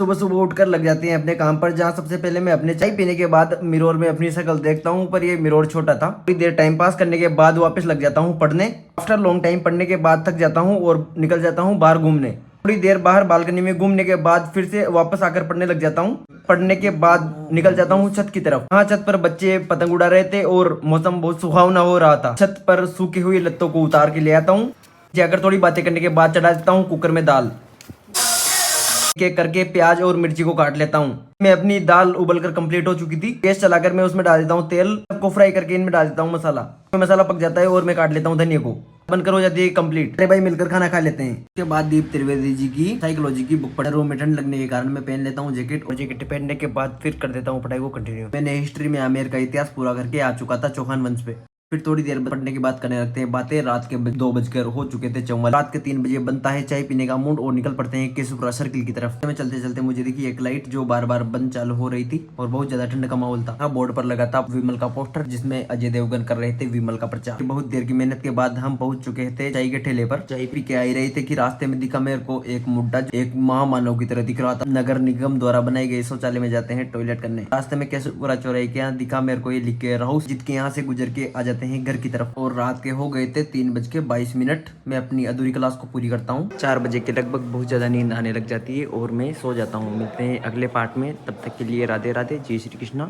सुबह सुबह उठकर लग जाते हैं अपने काम पर, जहाँ सबसे पहले मैं अपने चाय पीने के बाद मिरर में अपनी शक्ल देखता हूँ, पर ये मिरर छोटा था। थोड़ी देर टाइम पास करने के बाद वापस लग जाता हूँ पढ़ने। आफ्टर लॉन्ग टाइम पढ़ने के बाद थक जाता हूँ और निकल जाता हूँ बाहर घूमने। थोड़ी देर बाहर बालकनी में घूमने के बाद फिर से वापस आकर पढ़ने लग जाता हूँ। पढ़ने के बाद निकल जाता हूँ छत की तरफ। हाँ, छत पर बच्चे पतंग उड़ा रहे थे और मौसम बहुत सुहावना हो रहा था। छत पर सूखी हुई लत्तों को उतार के ले आता हूँ। जाकर थोड़ी बातें करने के बाद चढ़ा देता हूँ कुकर में दाल के करके प्याज और मिर्ची को काट लेता हूँ। मैं अपनी दाल उबलकर कंप्लीट हो चुकी थी। गैस चलाकर मैं उसमें डाल देता हूँ तेल को फ्राई करके इनमें डाल देता हूँ मसाला। मसाला पक जाता है और मैं काट लेता हूँ धनिया को। बनकर हो जाती है कंप्लीट। अरे भाई, मिलकर खाना खा लेते हैं। उसके बाद दीप त्रिवेदी जी की साइकोलॉजी की बुक पढ़। रूम में ठंड लगने के कारण मैं पहन लेता हूँ जैकेट, और जैकेट पहनने के बाद फिर कर देता हूँ पढ़ाई को कंटिन्यू। मैंने हिस्ट्री में आमेर का इतिहास पूरा करके आ चुका था चौहान वंश पे। फिर थोड़ी देर पढ़ने की बात करने लगते हैं बातें। रात के 2 बजकर हो चुके थे 54। रात के 3 बजे बनता है चाय पीने का मूड और निकल पड़ते हैं केशवपुरा सर्किल की तरफ। में चलते चलते मुझे दिखी एक लाइट जो बार बार बंद चालू हो रही थी और बहुत ज्यादा ठंड का माहौल था। बोर्ड पर लगा था विमल का पोस्टर, जिसमें अजय देवगन कर रहे थे विमल का प्रचार। बहुत देर की मेहनत के बाद हम पहुंच चुके थे चाय के ठेले पर। चाय पी के आई रहे थे कि रास्ते में दिखा मेरे को एक मुड्डा, एक महामानव की तरह दिख रहा था। नगर निगम द्वारा बनाए गए शौचालय में जाते हैं टॉयलेट करने। रास्ते में केशवपुरा चौराहे के यहाँ दिखा मेरे को ये लिख के राहुल जित के यहाँ से गुजर के आ जाते हैं घर की तरफ। और रात के हो गए थे 3:22। मैं अपनी अधूरी क्लास को पूरी करता हूँ। 4 बजे के लगभग बहुत ज्यादा नींद आने लग जाती है और मैं सो जाता हूँ। मिलते हैं अगले पार्ट में, तब तक के लिए राधे राधे, जय श्री कृष्णा।